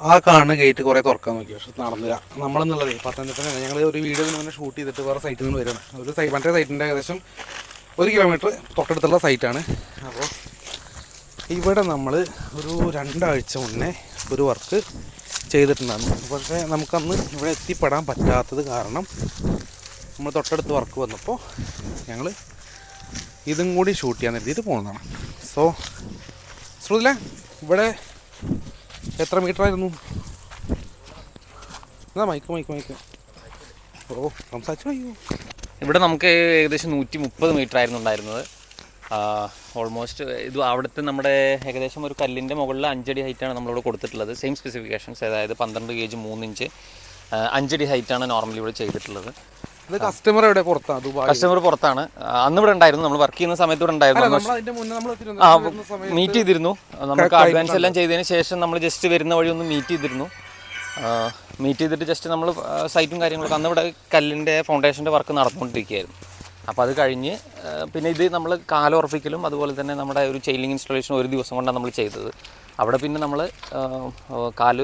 ആ കാണുന്ന ഗേറ്റ് കുറേ തുറക്കാൻ നോക്കി, പക്ഷെ നടന്നില്ല. നമ്മളെന്നുള്ളത് പത്തനംതിട്ട ഞങ്ങൾ ഒരു വീഡിയോ മുന്നേ ഷൂട്ട് ചെയ്തിട്ട് വേറെ സൈറ്റിൽ നിന്ന് വരികയാണ്. മറ്റേ സൈറ്റിൻ്റെ ഏകദേശം 1 കിലോമീറ്റർ തൊട്ടടുത്തുള്ള സൈറ്റാണ്. അപ്പോൾ ഇവിടെ നമ്മൾ ഒരു 2 ആഴ്ച മുന്നേ ഒരു വർക്ക് ചെയ്തിട്ടുണ്ടായിരുന്നു. പക്ഷേ നമുക്കന്ന് ഇവിടെ എത്തിപ്പെടാൻ പറ്റാത്തത് കാരണം നമ്മൾ തൊട്ടടുത്ത് വർക്ക് വന്നപ്പോൾ ഞങ്ങൾ ഇതും കൂടി ഷൂട്ട് ചെയ്യാൻ എഴുതിയിട്ട് പോകുന്നതാണ്. സോ ശ്രുതില, ഇവിടെ എത്ര മീറ്റർ ആയിരുന്നു? എന്നാ മൈക്ക് ഓ സംസാരിച്ചു. അയ്യോ, ഇവിടെ നമുക്ക് ഏകദേശം 130 മീറ്റർ ആയിരുന്നു ഉണ്ടായിരുന്നത്. ഓൾമോസ്റ്റ് ഇത് അവിടുത്തെ നമ്മുടെ ഏകദേശം ഒരു കല്ലിൻ്റെ മുകളിൽ 5 അടി ഹൈറ്റാണ് നമ്മളിവിടെ കൊടുത്തിട്ടുള്ളത്. സെയിം സ്പെസിഫിക്കേഷൻസ്, അതായത് 12 ഗേജ് 3 ഇഞ്ച് 5 അടി ഹൈറ്റാണ് നോർമലി ഇവിടെ ചെയ്തിട്ടുള്ളത്. ഇത് കസ്റ്റമർ എവിടെ? പുറത്താണ്. കസ്റ്റമർ പുറത്താണ്. അന്ന് ഇവിടെ ഉണ്ടായിരുന്നു, നമ്മൾ വർക്ക് ചെയ്യുന്ന സമയത്ത് ഇവിടെ ഉണ്ടായിരുന്നു. മീറ്റ് ചെയ്തിരുന്നു. നമുക്ക് അഡ്വാൻസ് എല്ലാം ചെയ്തതിന് ശേഷം നമ്മൾ ജസ്റ്റ് വരുന്ന വഴി ഒന്ന് മീറ്റ് ചെയ്തിരുന്നു. മീറ്റ് ചെയ്തിട്ട് ജസ്റ്റ് നമ്മൾ സൈറ്റും കാര്യങ്ങളൊക്കെ അന്ന് ഇവിടെ കല്ലിൻ്റെ ഫൗണ്ടേഷൻ്റെ വർക്ക് നടന്നുകൊണ്ടിരിക്കുകയായിരുന്നു. അപ്പോൾ അത് കഴിഞ്ഞ് പിന്നെ ഇത് നമ്മൾ കാലുറപ്പിക്കലും അതുപോലെ തന്നെ നമ്മുടെ ഒരു ചെയിലിംഗ് ഇൻസ്റ്റാളേഷൻ ഒരു ദിവസം കൊണ്ടാണ് നമ്മൾ ചെയ്തത്. അവിടെ പിന്നെ നമ്മൾ കാല്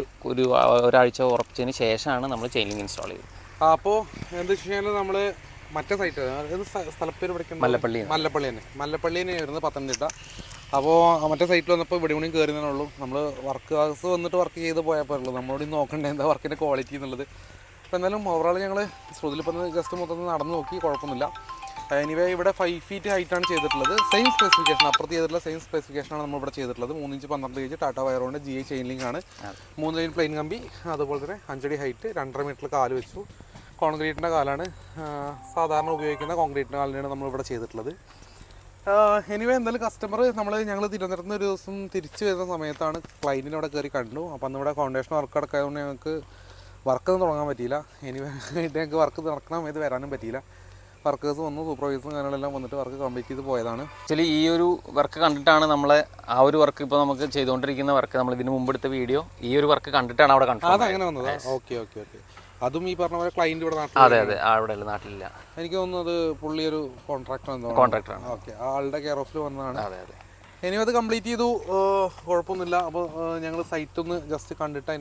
ഒരാഴ്ച ഉറപ്പിച്ചതിന് ശേഷമാണ് നമ്മൾ ചെയിലിംഗ് ഇൻസ്റ്റാൾ ചെയ്തത്. അപ്പോൾ എന്താ വെച്ച് കഴിഞ്ഞാൽ നമ്മൾ മറ്റേ സൈറ്റ് സ്ഥലപ്പേര് പഠിക്കുന്നത് മല്ലപ്പള്ളി തന്നെ വരുന്നത് പത്തനംതിട്ട. അപ്പോൾ മറ്റേ സൈറ്റിൽ വന്നപ്പോൾ ഇവിടെ കൂടി കയറുന്നതേ ഉള്ളൂ. നമ്മൾ വർക്ക് ഹൗസ് വന്നിട്ട് വർക്ക് ചെയ്ത് പോയപ്പോഴുള്ളൂ നമ്മളോട് നോക്കണ്ടേ എന്താ വർക്കിൻ്റെ ക്വാളിറ്റി എന്നുള്ളത്. അപ്പോൾ എന്തായാലും ഓവറോൾ ഞങ്ങൾ ശ്രുതിലിപ്പം ജസ്റ്റ് മൊത്തം നടന്ന് നോക്കി, കുഴപ്പമൊന്നുമില്ല. എനിവേ ഇവിടെ 5 ഫീറ്റ് ഹൈറ്റാണ് ചെയ്തിട്ടുള്ളത്. സെയിം സ്പെസിഫിക്കേഷൻ, അപ്പുറത്ത് ചെയ്തിട്ടുള്ള സെയിം സ്പെസിഫിക്കേഷനാണ് നമ്മളിവിടെ ചെയ്തിട്ടുള്ളത്. 3 ഇഞ്ച് 12 ഗേജ് ടാറ്റ വയറുകൊണ്ട് GI ചെയിൻ ലിങ്ക് ആണ്. 3 ലൈൻ പ്ലെയിൻ കമ്പി, അതുപോലെ തന്നെ 5 അടി ഹൈറ്റ്, 2.5 മീറ്റർ കാല് വെച്ചു. കോൺക്രീറ്റിൻ്റെ കാലാണ്, സാധാരണ ഉപയോഗിക്കുന്ന കോൺക്രീറ്റിൻ്റെ കാലിനാണ് നമ്മളിവിടെ ചെയ്തിട്ടുള്ളത്. എനിവേ എന്തായാലും കസ്റ്റമർ ഞങ്ങൾ തിരുവനന്തപുരത്ത് നിന്ന് ഒരു ദിവസം തിരിച്ചു വരുന്ന സമയത്താണ് ക്ലൈൻറ്റിനെ അവിടെ കയറി കണ്ടു. അപ്പോൾ അന്ന് ഇവിടെ ഫൗണ്ടേഷൻ വർക്ക് അടക്കായതുകൊണ്ട് ഞങ്ങൾക്ക് വർക്കൊന്നും തുടങ്ങാൻ പറ്റിയില്ല. എനിവേ ഞങ്ങൾക്ക് വർക്ക് നടക്കുന്ന സമയത്ത് വരാനും പറ്റിയില്ല. വർക്കേഴ്സ് വന്നു, സൂപ്പർവൈസറും കാര്യങ്ങളെല്ലാം വന്നിട്ട് വർക്ക് കംപ്ലീറ്റ് ചെയ്ത് പോയതാണ്. ആക്ച്വലി ഈ ഒരു വർക്ക് കണ്ടിട്ടാണ് നമ്മളെ ആ ഒരു വർക്ക് ഇപ്പോൾ നമുക്ക് ചെയ്തുകൊണ്ടിരിക്കുന്ന വർക്ക്, നമ്മൾ ഇതിന് മുമ്പ് എടുത്ത വീഡിയോ ഈ ഒരു വർക്ക് കണ്ടിട്ടാണ് അവിടെ കണ്ടത്. അതങ്ങനെ വന്നത്. ഓക്കെ. അതും ഈ പറഞ്ഞ പോലെ ക്ലൈൻറ്റ് ഇവിടെ നാട്ടിൽ? അതെ, അവിടെ നാട്ടിലില്ല. എനിക്ക് തോന്നുന്നത് പുള്ളി ഒരു കോൺട്രാക്ടറാണ്. ഓക്കെ, ആളുടെ കെയർ ഓഫിൽ വന്നതാണ്. അതെ. ഇനി അത് കംപ്ലീറ്റ് ചെയ്തു, കുഴപ്പമൊന്നുമില്ല. അപ്പോൾ ഞങ്ങൾ സൈറ്റ് ഒന്ന് ജസ്റ്റ് കണ്ടിട്ട്